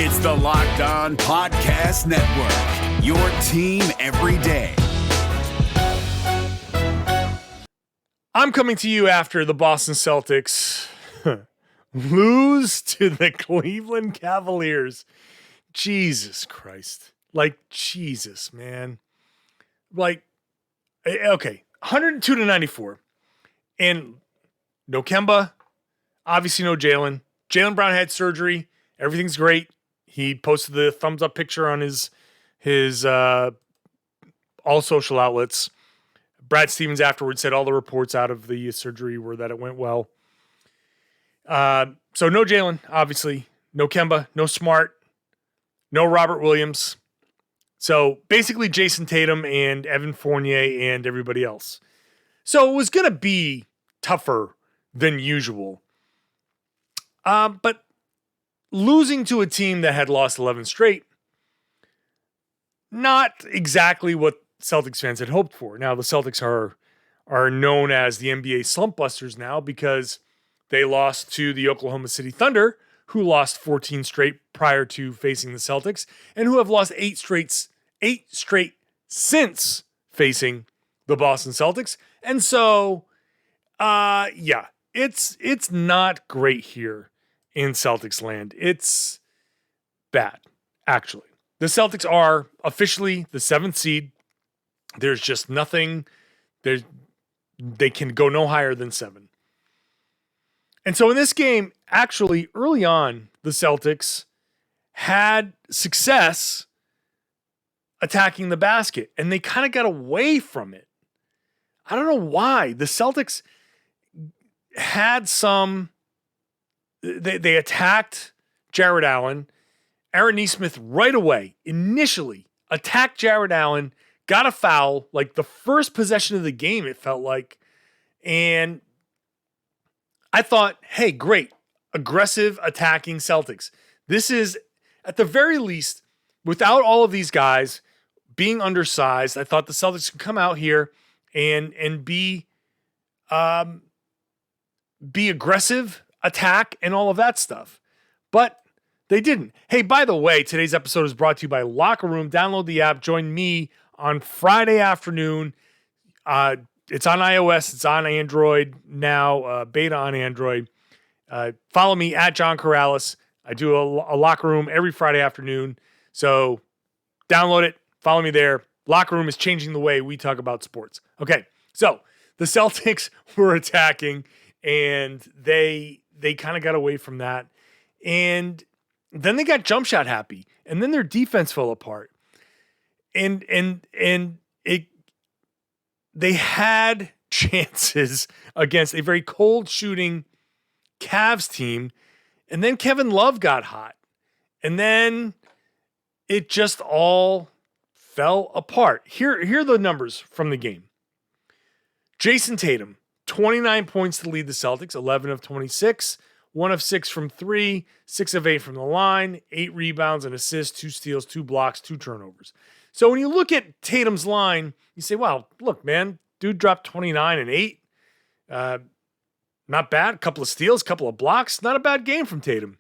It's the Locked On Podcast Network, your team every day. I'm coming to you after the Boston Celtics lose to the Cleveland Cavaliers. Jesus Christ. Jesus, man. Okay, 102-94. And no Kemba, obviously no Jaylen. Jaylen Brown had surgery. Everything's great. He posted the thumbs up picture on his all social outlets. Brad Stevens afterwards said all the reports out of the surgery were that it went well. So no Jaylen, obviously. No Kemba, no Smart, no Robert Williams. So basically Jayson Tatum and Evan Fournier and everybody else. So it was going to be tougher than usual. But losing to a team that had lost 11 straight, not exactly what Celtics fans had hoped for. Now, the Celtics are known as the NBA slump-busters now because they lost to the Oklahoma City Thunder, who lost 14 straight prior to facing the Celtics, and who have lost 8 straight since facing the Boston Celtics. And so, it's not great here in Celtics land. It's bad, actually. The Celtics are officially the 7th seed. There's just nothing. They can go no higher than 7. And so in this game, actually, early on, the Celtics had success attacking the basket, and they kind of got away from it. I don't know why. The Celtics had some... They attacked Jared Allen. Aaron Nesmith right away, initially, attacked Jared Allen, got a foul, like the first possession of the game, it felt like. And I thought, hey, great. Aggressive attacking Celtics. This is, at the very least, without all of these guys being undersized, I thought the Celtics could come out here and be aggressive, attack, and all of that stuff. But they didn't. Hey, by the way, today's episode is brought to you by Locker Room. Download the app. Join me on Friday afternoon. It's on iOS. It's on Android now. Beta on Android. Follow me at John Karalis. I do a Locker Room every Friday afternoon. So download it. Follow me there. Locker Room is changing the way we talk about sports. Okay, so the Celtics were attacking, and they kind of got away from that. And then they got jump shot happy, and then their defense fell apart. And they had chances against a very cold shooting Cavs team, and then Kevin Love got hot. And then it just all fell apart. Here are the numbers from the game. Jayson Tatum, 29 points to lead the Celtics, 11 of 26, 1 of 6 from 3, 6 of 8 from the line, 8 rebounds and assists, 2 steals, 2 blocks, 2 turnovers. So when you look at Tatum's line, you say, wow, look, man, dude dropped 29 and 8. Not bad. A couple of steals, a couple of blocks. Not a bad game from Tatum.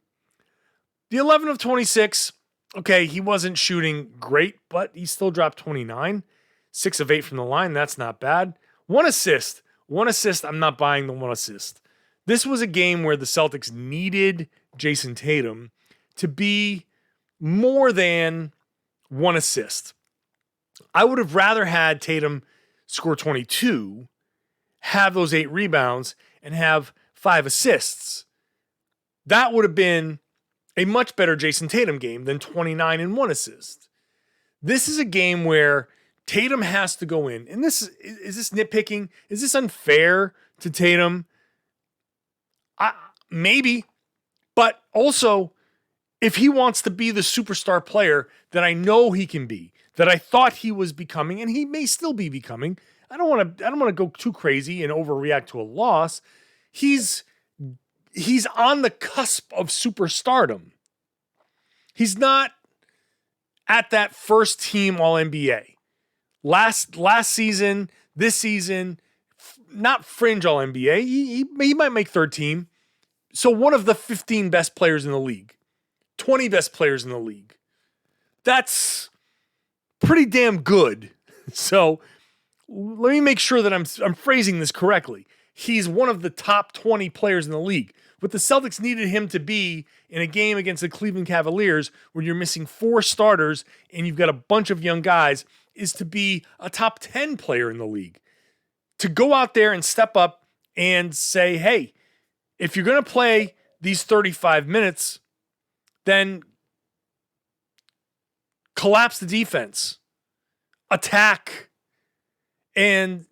The 11 of 26, okay, he wasn't shooting great, but he still dropped 29. 6 of 8 from the line, that's not bad. 1 assist. 1 assist, I'm not buying the 1 assist. This was a game where the Celtics needed Jayson Tatum to be more than 1 assist. I would have rather had Tatum score 22, have those 8 rebounds, and have 5 assists. That would have been a much better Jayson Tatum game than 29 and 1 assist. This is a game where Tatum has to go in. And is this nitpicking? Is this unfair to Tatum? Maybe. But also, if he wants to be the superstar player that I know he can be, that I thought he was becoming, and he may still be becoming, I don't want to go too crazy and overreact to a loss. He's on the cusp of superstardom. He's not at that first team All-NBA. Last season, this season, not fringe All-NBA. He might make third team. So one of the 15 best players in the league. 20 best players in the league. That's pretty damn good. So let me make sure that I'm phrasing this correctly. He's one of the top 20 players in the league. What the Celtics needed him to be in a game against the Cleveland Cavaliers, where you're missing 4 starters and you've got a bunch of young guys, is to be a top 10 player in the league. To go out there and step up and say, hey, if you're going to play these 35 minutes, then collapse the defense, attack. And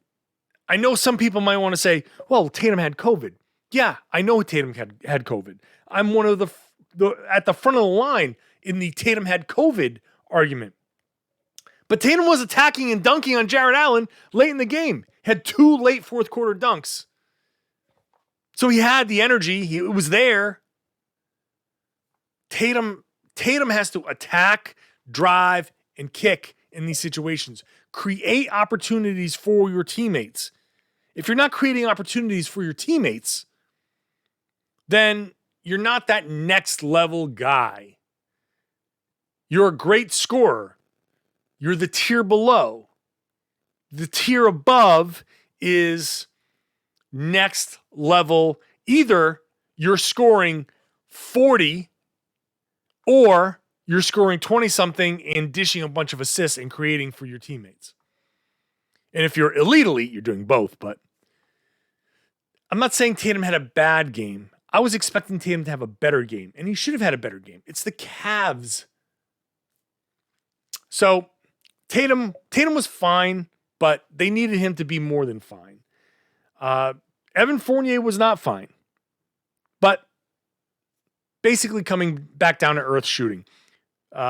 I know some people might want to say, well, Tatum had COVID. Yeah, I know Tatum had COVID. I'm one of the at the front of the line in the Tatum had COVID argument. But Tatum was attacking and dunking on Jarrett Allen late in the game. Had 2 late fourth quarter dunks. So he had the energy. It was there. Tatum has to attack, drive, and kick in these situations. Create opportunities for your teammates. If you're not creating opportunities for your teammates, then you're not that next level guy. You're a great scorer. You're the tier below. The tier above is next level. Either you're scoring 40 or you're scoring 20-something and dishing a bunch of assists and creating for your teammates. And if you're elite, you're doing both. But I'm not saying Tatum had a bad game. I was expecting Tatum to have a better game, and he should have had a better game. It's the Cavs. So Tatum was fine, but they needed him to be more than fine. Evan Fournier was not fine, but basically coming back down to earth shooting.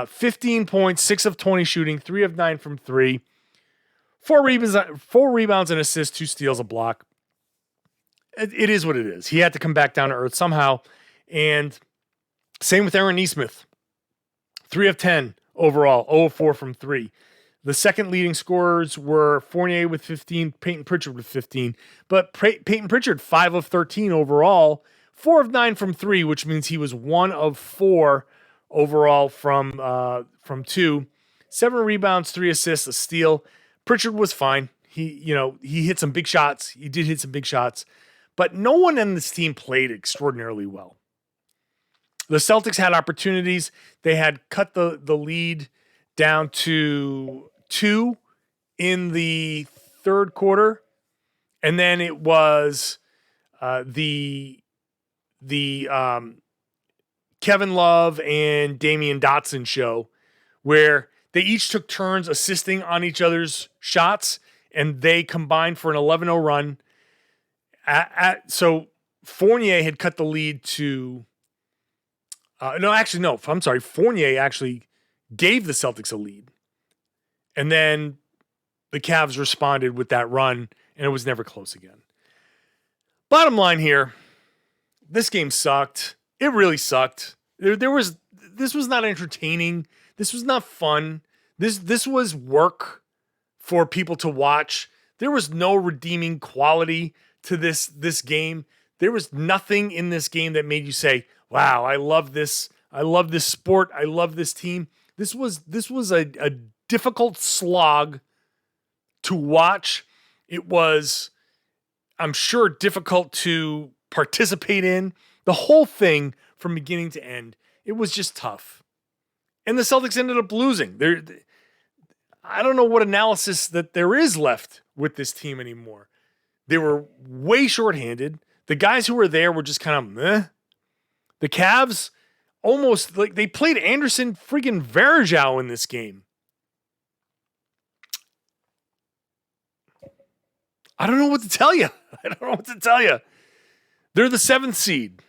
15 points, 6 of 20 shooting, 3 of 9 from 3, 4 rebounds and assists, 2 steals, a block. It is what it is. He had to come back down to earth somehow. And same with Aaron Nesmith. 3 of 10 overall, 0 of 4 from 3. The second leading scorers were Fournier with 15, Peyton Pritchard with 15. But Peyton Pritchard, 5 of 13 overall, 4 of 9 from 3, which means he was 1 of 4 overall from 2. 7 rebounds, 3 assists, a steal. Pritchard was fine. He hit some big shots. He did hit some big shots. But no one in this team played extraordinarily well. The Celtics had opportunities. They had cut the lead down to 2 in the third quarter. And then it was the Kevin Love and Damian Dotson show, where they each took turns assisting on each other's shots, and they combined for an 11-0 run. So Fournier had cut the lead to Fournier actually gave the Celtics a lead. And then the Cavs responded with that run, and it was never close again. Bottom line here, this game sucked. It really sucked. This was not entertaining. This was not fun. This was work for people to watch. There was no redeeming quality to this game. There was nothing in this game that made you say, wow, I love this. I love this sport. I love this team. This was a difficult slog to watch. It was, I'm sure, difficult to participate in. The whole thing from beginning to end, it was just tough. And the Celtics ended up losing. I don't know what analysis that there is left with this team anymore. They were way shorthanded. The guys who were there were just kind of meh. The Cavs almost like they played Anderson freaking Varejao in this game. I don't know what to tell you. They're the 7th seed.